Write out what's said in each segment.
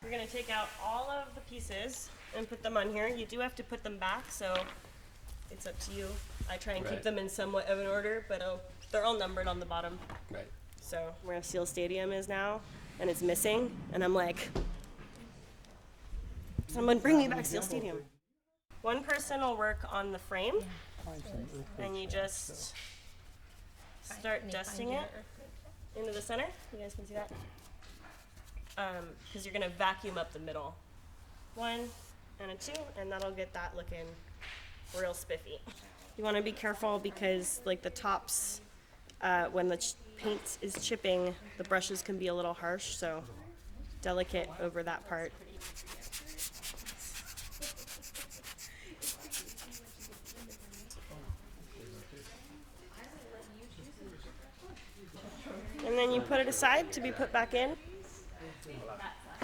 We're going to take out all of the pieces and put them on here. You do have to put them back, so it's up to you. I try and keep them in somewhat of an order, but they're all numbered on the bottom. Right. So where Seal Stadium is now, and it's missing, and I'm like, someone bring me back Seal Stadium. One person will work on the frame, and you just start dusting it into the center. You guys can see that? Because you're going to vacuum up the middle. 1 and a 2, and that'll get that looking real spiffy. You want to be careful because like the tops, when the paint is chipping, the brushes can be a little harsh, so delicate over that part. And then you put it aside to be put back in.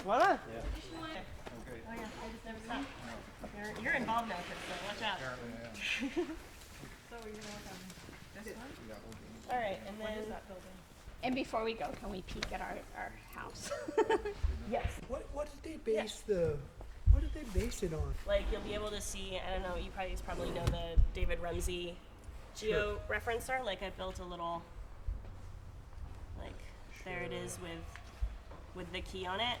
Voila. Yeah. Oh yeah, I just never stopped. You're involved now, Chris, so watch out. So we're gonna work on this one? All right, and then. What is that building? And before we go, can we peek at our house? Yes. What did they base what did they base it on? Like you'll be able to see, I don't know, you probably know the David Rumsey geo-referencer. Like I built a little, like there it is with the key on it.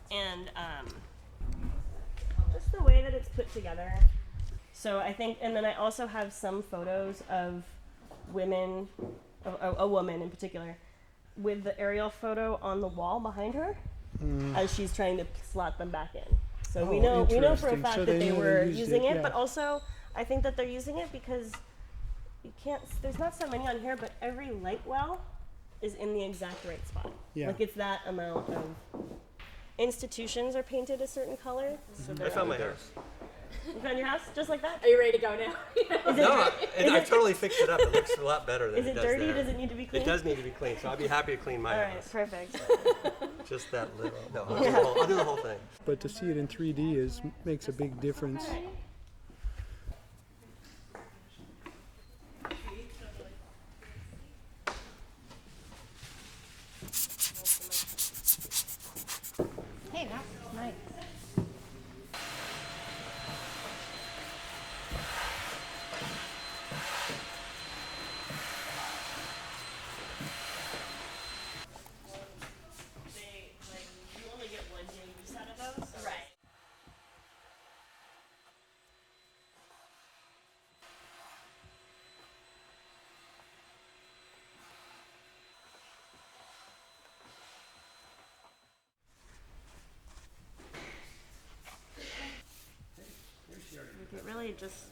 And just the way that it's put together. So I think, and then I also have some photos of women, a woman in particular, with the aerial photo on the wall behind her as she's trying to slot them back in. So we know for a fact that they were using it, but also I think that they're using it because you can't, there's not so many on here, but every light well is in the exact right spot. Yeah. Like it's that amount of institutions are painted a certain color. So I found my house. you found your house just like that? Are you ready to go now? No, I totally fixed it up. It looks a lot better than Is it does dirty? there. Does it need to be cleaned? It does need to be cleaned, so I'll be happy to clean my All right, house. perfect. Just that little. No, I'll do the whole thing. But to see it in 3D makes a big difference. Hey, that's nice. You only get one day use out of those. Right. It really just.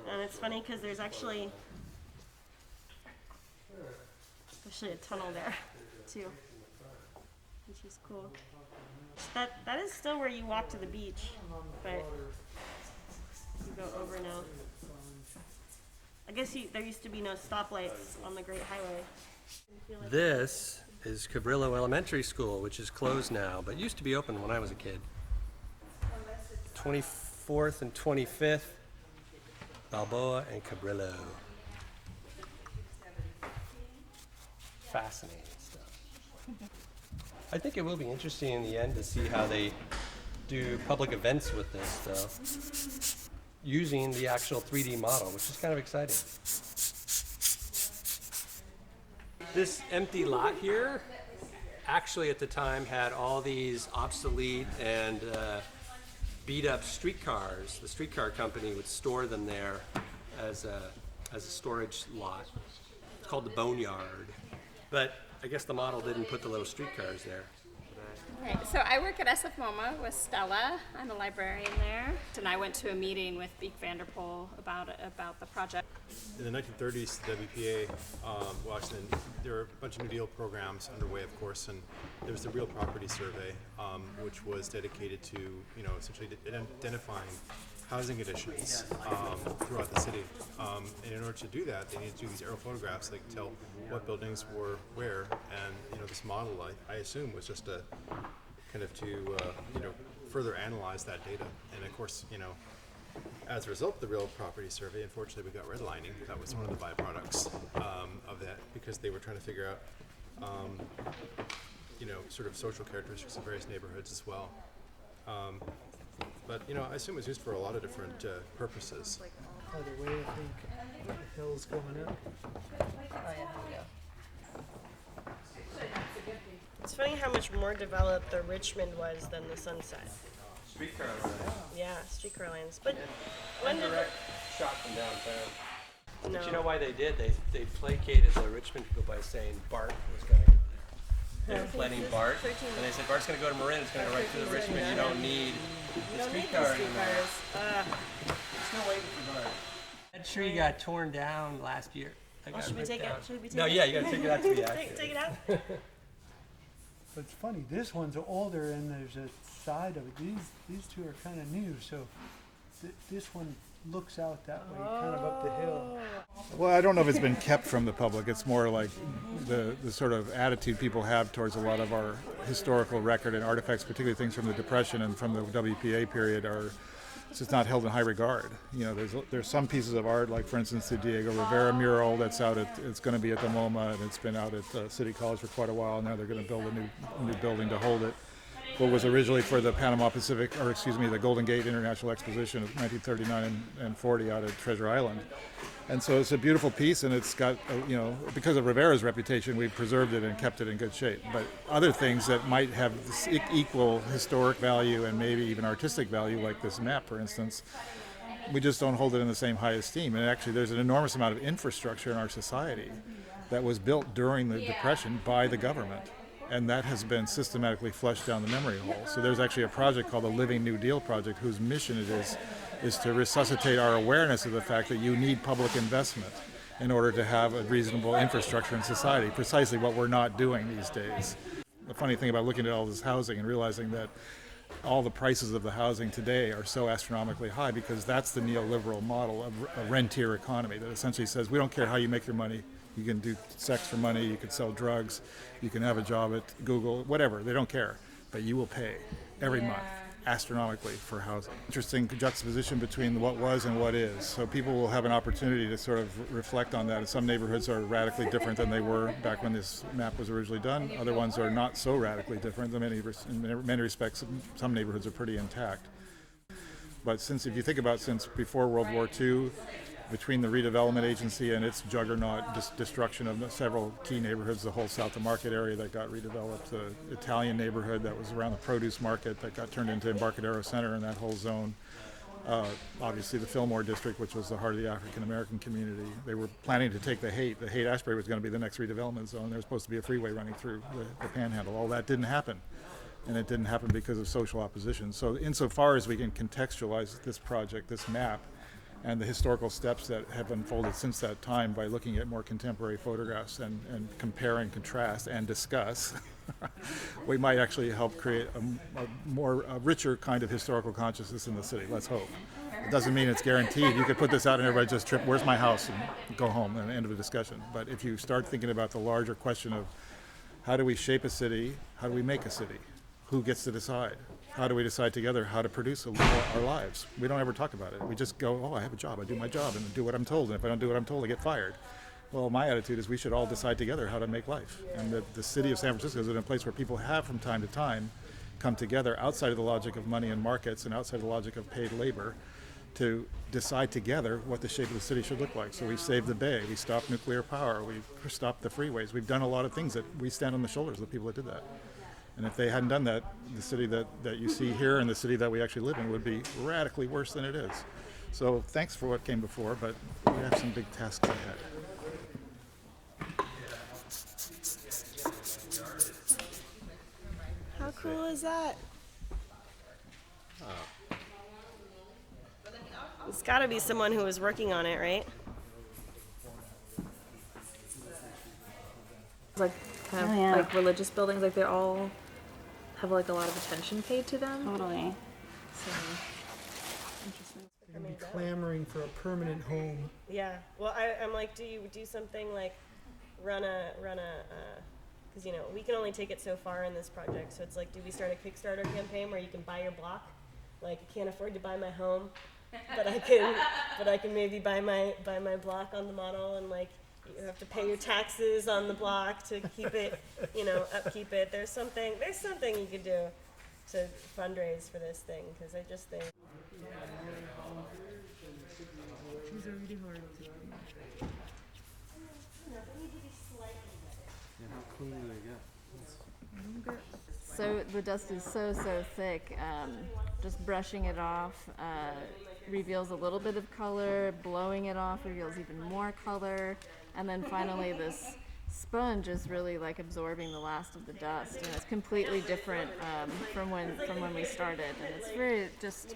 And it's funny because there's actually a tunnel there too, which is cool. That is still where you walk to the beach, but you go over now. I guess there used to be no stoplights on the Great Highway. This is Cabrillo Elementary School, which is closed now, but used to be open when I was a kid. 24th and 25th, Balboa and Cabrillo. Fascinating stuff. I think it will be interesting in the end to see how they do public events with this, though, using the actual 3D model, which is kind of exciting. This empty lot here actually at the time had all these obsolete and beat up streetcars. The streetcar company would store them there as a storage lot. It's called the Boneyard. But I guess the model didn't put the little streetcars there. Right, so I work at SFMOMA with Stella. I'm a librarian there. And I went to a meeting with Beek Vanderpool about the project. In the 1930s, the WPA, Washington, there were a bunch of New Deal programs underway, of course, and there was the Real Property Survey, which was dedicated to, essentially identifying housing additions throughout the city. And in order to do that, they need to do these aerial photographs. They can tell what buildings were where. And this model, I assume, was just a kind of to further analyze that data. And of course, as a result of the real property survey, unfortunately, we got redlining. That was one of the byproducts of that, because they were trying to figure out, sort of social characteristics of various neighborhoods as well. But I assume it's used for a lot of different purposes. By the way, I think the hill's going up. It's funny how much more developed the Richmond was than the Sunset. Streetcar line. Yeah, streetcar lines. But when did Direct shot from downtown. no. But you know why they did? They placated the Richmond people by saying BART was going to go there. They were planning BART, and they said BART's going to go to Marin. It's going to go right through the Richmond. You don't need the streetcar anymore. Still waiting for BART. That tree got torn down last year. Should we take it? Should we take No, it? yeah, you got to take it out to be accurate. Take it out. But it's funny, this one's older and there's a side of it. These two are kind of new, so this one looks out that way, kind of up the hill. Well, I don't know if it's been kept from the public. It's more like the sort of attitude people have towards a lot of our historical record and artifacts, particularly things from the Depression and from the WPA period, are just not held in high regard. There's some pieces of art, like for instance the Diego Rivera mural that's out it's going to be at the MoMA, and it's been out at City College for quite a while. Now they're going to build a new building to hold it. What was originally for the the Golden Gate International Exposition of 1939 and 40 out at Treasure Island. And so it's a beautiful piece, and it's got, because of Rivera's reputation, we've preserved it and kept it in good shape. But other things that might have equal historic value and maybe even artistic value, like this map, for instance, we just don't hold it in the same high esteem. And actually, there's an enormous amount of infrastructure in our society that was built during the Depression by the government. And that has been systematically flushed down the memory hole. So there's actually a project called the Living New Deal Project, whose mission it is to resuscitate our awareness of the fact that you need public investment in order to have a reasonable infrastructure in society, precisely what we're not doing these days. The funny thing about looking at all this housing and realizing that all the prices of the housing today are so astronomically high, because that's the neoliberal model of a rentier economy that essentially says, we don't care how you make your money. You can do sex for money, you can sell drugs, you can have a job at Google, whatever, they don't care. But you will pay every month astronomically for housing. Interesting juxtaposition between what was and what is. So people will have an opportunity to sort of reflect on that. Some neighborhoods are radically different than they were back when this map was originally done. Other ones are not so radically different. In many respects, some neighborhoods are pretty intact. But if you think about since before World War II, between the redevelopment agency and its juggernaut destruction of several key neighborhoods, the whole South of Market area that got redeveloped, the Italian neighborhood that was around the produce market that got turned into Embarcadero Center and that whole zone, obviously the Fillmore district, which was the heart of the African American community. They were planning to take the Haight-Ashbury was going to be the next redevelopment zone. There was supposed to be a freeway running through the Panhandle. All that didn't happen. And it didn't happen because of social opposition. So insofar as we can contextualize this project, this map, and the historical steps that have unfolded since that time by looking at more contemporary photographs and compare and contrast and discuss, we might actually help create a richer kind of historical consciousness in the city. Let's hope. It doesn't mean it's guaranteed. You could put this out and everybody just trip, where's my house, and go home, and end of the discussion. But if you start thinking about the larger question of how do we shape a city, how do we make a city, who gets to decide? How do we decide together how to produce our lives? We don't ever talk about it. We just go, I have a job, I do my job, and do what I'm told, and if I don't do what I'm told, I get fired. Well, my attitude is we should all decide together how to make life. And the city of San Francisco is in a place where people have, from time to time, come together outside of the logic of money and markets and outside the logic of paid labor to decide together what the shape of the city should look like. So we saved the Bay, we stopped nuclear power, we stopped the freeways. We've done a lot of things that we stand on the shoulders of the people that did that. And if they hadn't done that, the city that you see here and the city that we actually live in would be radically worse than it is. So thanks for what came before, but we have some big tasks ahead. How cool is that? It's got to be someone who was working on it, right? Like kind of like religious buildings, like they're all have like a lot of attention paid to them. Totally. So interesting. clamoring for a permanent home. Yeah. Well, I'm like, do you do something like run a, because you know we can only take it so far in this project. So it's like, do we start a Kickstarter campaign where you can buy your block? Like, I can't afford to buy my home, but I can maybe buy my block on the model, and like you have to pay your taxes on the block to keep it, you know, upkeep it. There's something you could do to fundraise for this thing, because I just think. These are really hard to So the dust is so thick. Just brushing it off reveals a little bit of color. Blowing it off reveals even more color. And then finally, this sponge is really like absorbing the last of the dust, and it's completely different from when we started. And it's very just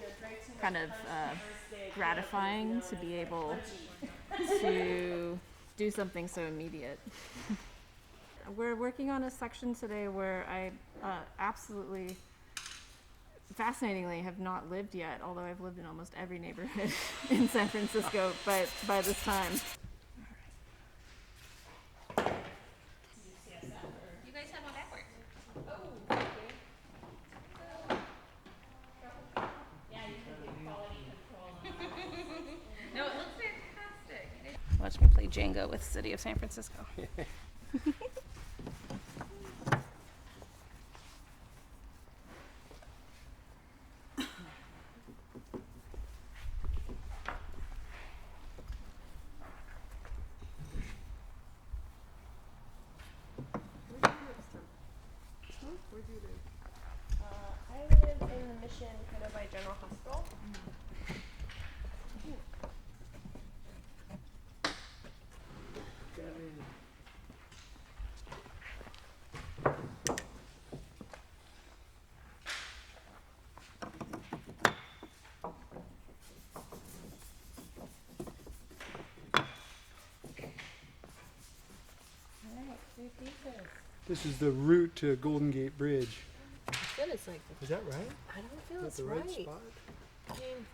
kind of gratifying to be able to do something so immediate. We're working on a section today where I absolutely, fascinatingly, have not lived yet, although I've lived in almost every neighborhood in San Francisco by this time. You guys have one backwards. Oh, yeah, you can do quality control. No, it looks fantastic. Watch me play Jenga with City of San Francisco. I live in the Mission, kind of by General Hospital. This is the route to Golden Gate Bridge. I feel it's like, Is that right? I don't feel Is it's that the right spot? I mean,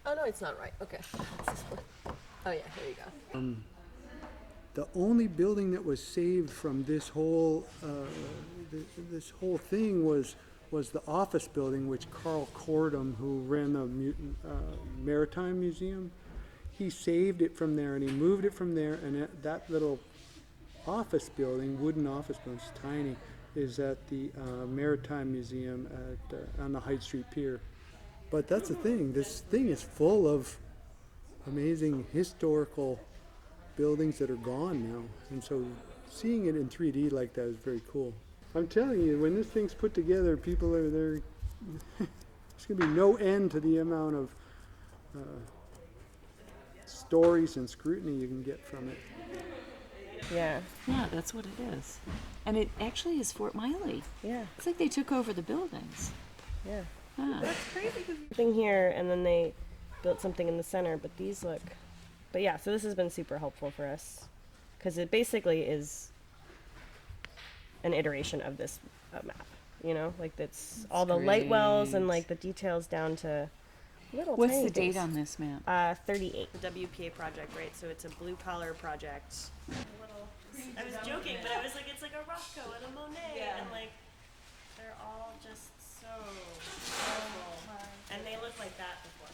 oh no, it's not right. Okay. It's this one. Oh yeah, here you go. The only building that was saved from this whole this whole thing was the office building, which Carl Cordum, who ran the Maritime Museum, he saved it from there and he moved it from there, and that little office building, wooden office building, it's tiny, is at the Maritime Museum on the Hyde Street Pier. But that's the thing, this thing is full of amazing historical buildings that are gone now, and so seeing it in 3D like that is very cool. I'm telling you, when this thing's put together, people are there. There's going to be no end to the amount of stories and scrutiny you can get from it. Yeah. Yeah, that's what it is. And it actually is Fort Miley. Yeah. It's like they took over the buildings. Yeah. Huh. Thing here, and then they built something in the center, but these look. But yeah, so this has been super helpful for us, because it basically is an iteration of this map. You know, like it's all the light wells and like the details down to little. What's tiny the date things. on this map? 38. The WPA project, right? So it's a blue collar project. I was joking, but I was like, it's like a Rothko and a Monet, and like they're all just so normal, and they look like that before.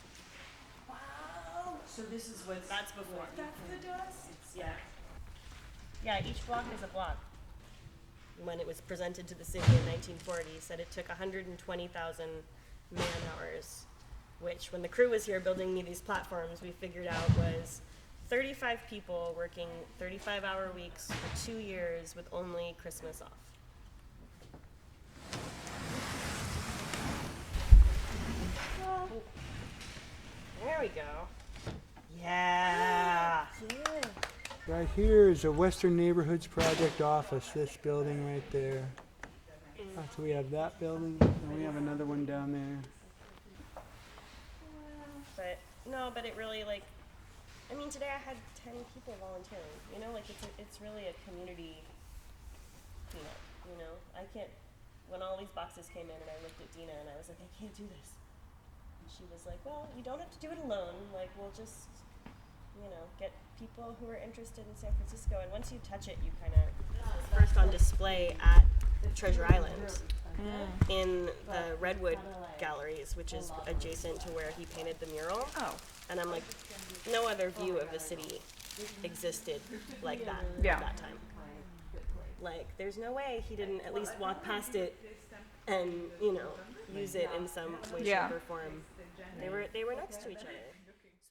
Wow! So this is what That's before. that's the dust. Yeah. Yeah, each block is a block. When it was presented to the city in 1940, said it took 120,000 man-hours, which when the crew was here building me these platforms, we figured out was 35 people working 35-hour weeks for 2 years with only Christmas off. There we go. Yeah. Right here is a Western Neighborhoods Project office, this building right there. So we have that building, and we have another one down there. But no, but it really like, I mean, today I had 10 people volunteering. You know, like it's really a community cleanup. You know, I can't. When all these boxes came in, and I looked at Dina, and I was like, I can't do this. she was like, well, you don't have to do it alone. Like, we'll just, you know, get people who are interested in San Francisco. And once you touch it, you kind of first on display at Treasure Island in the Redwood galleries, which is adjacent to where he painted the mural. Oh. And I'm like, no other view of the city existed like that Yeah. at that time. Like, there's no way he didn't at least walk past it and, you know, use it in some way, Yeah. shape, or form. They were next to each other.